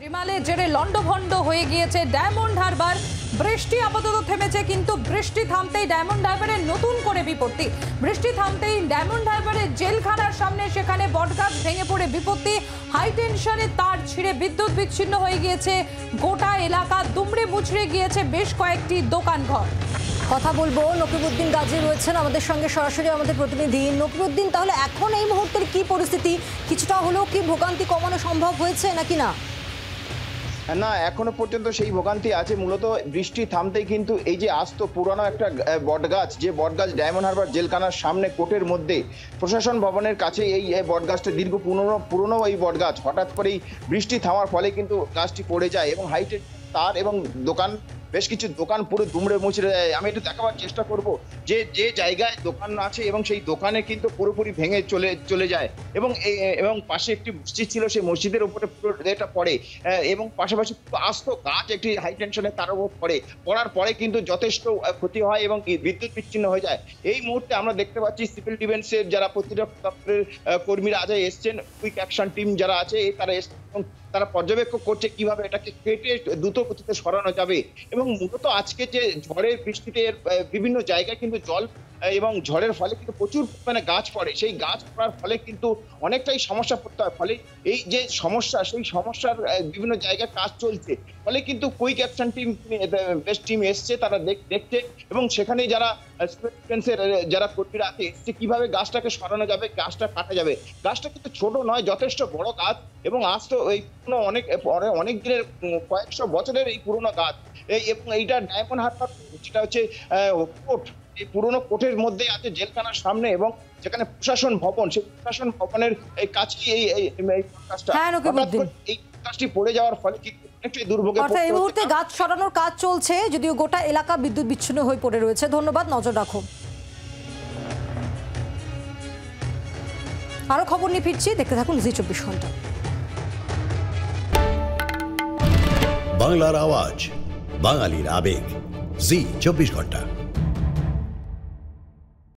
রিমালের জেরে লন্ডভন্ড হয়ে গিয়েছে ডায়মন্ড হারবার। বৃষ্টি আপাতত থেমেছে, কিন্তু বৃষ্টি থামতেই ডায়মন্ড হারবারের নতুন করে বিপত্তি। বৃষ্টি থামতেই ডায়মন্ড হারবারের জেলখানার সামনে সেখানে বটগাছ ভেঙে পড়ে বিপত্তি। হাই টেনশনের তার ছিঁড়ে বিদ্যুৎ বিচ্ছিন্ন হয়ে গিয়েছে গোটা এলাকা, দুমড়ে মুচড়ে গিয়েছে বেশ কয়েকটি দোকানঘর। কথা বলবো, নকিবউদ্দিন গাজী রয়েছেন আমাদের সঙ্গে সরাসরি, আমাদের প্রতিনিধি। নকিবউদ্দিন, তাহলে এখন এই মুহূর্তের কি পরিস্থিতি? কিছুটা হলেও কি ভোগান্তি কমানো সম্ভব হয়েছে নাকি না? না, এখনো পর্যন্ত সেই ভোগান্তি আছে। মূলত বৃষ্টি থামতেই কিন্তু এই যে আস্ত পুরানো একটা বটগাছ, যে বটগাছ ডায়মন্ড হারবার জেলখানার সামনে কোর্টের মধ্যে প্রশাসন ভবনের কাছে, এই বটগাছটা দীর্ঘ পুরনো এই বটগাছ, হঠাৎ করেই বৃষ্টি থামার ফলে কিন্তু গাছটি পড়ে যায় এবং হাইটের তার এবং দোকান, বেশ কিছু দোকান পুরো দুমড়ে মুচড়ে যায়। আমি একটু দেখাবার চেষ্টা করব যে যে জায়গায় দোকান আছে এবং সেই দোকানে কিন্তু পুরোপুরি ভেঙে চলে যায় এবং পাশে একটি মসজিদ ছিল, সেই মসজিদের উপরে পুরো এটা পড়ে এবং পাশাপাশি আস্ত গাছ একটি হাই টেনশনে তার উপর পড়ার পরে কিন্তু যথেষ্ট ক্ষতি হয় এবং বিদ্যুৎ বিচ্ছিন্ন হয়ে যায়। এই মুহূর্তে আমরা দেখতে পাচ্ছি সিভিল ডিফেন্সের যারা প্রতিরক্ষা দপ্তরের কর্মীরা আজ এসছেন, কুইক অ্যাকশন টিম যারা আছে তারা এসছেন এবং তারা পর্যবেক্ষণ করছে কিভাবে এটাকে কেটে দ্রুত গতিতে সরানো যাবে। এবং মূলত আজকে যে ঝড়ের বৃষ্টিতে বিভিন্ন জায়গায় কিন্তু জল এবং ঝড়ের ফলে কিন্তু প্রচুর পরিমাণে গাছ পড়ে, সেই গাছ পড়ার ফলে কিন্তু অনেকটাই সমস্যা পড়তে হয়। ফলে এই যে সমস্যা, সেই সমস্যার বিভিন্ন জায়গায় কাজ চলছে, ফলে কিন্তু কুইক অ্যাকশন টিম বেশ টিম এসছে, তারা দেখছে এবং সেখানে যারা যারা কর্মীরা আছে এসছে কিভাবে গাছটাকে সরানো যাবে, গাছটা কাটা যাবে। গাছটা কিন্তু ছোট নয়, যথেষ্ট বড় গাছ এবং আজ তো এই পুরনো অনেক দিনের, কয়েকশো বছরের এই পুরনো গাছ। এবং এইটা ডায়মন্ড হারবার, যেটা হচ্ছে কোর্ট, এই পুরনো কোর্টের মধ্যে আছে জেলখানার সামনে এবং যেখানে প্রশাসন ভবন, সেই প্রশাসন ভবনের এই কাছেই এই গাছটি পড়ে যাওয়ার ফলে অনেকটাই দুর্ভোগে। এই মুহূর্তে গাছ সরানোর কাজ চলছে, যদিও গোটা এলাকা বিদ্যুৎ বিচ্ছিন্ন হয়ে পড়ে রয়েছে। ধন্যবাদ, নজর রাখো। আরো খবর নিয়ে ফিরছি, দেখতে থাকুন জি 24 ঘন্টা। বাংলার আওয়াজ, বাঙালির আবেগ, জি 24 ঘন্টা।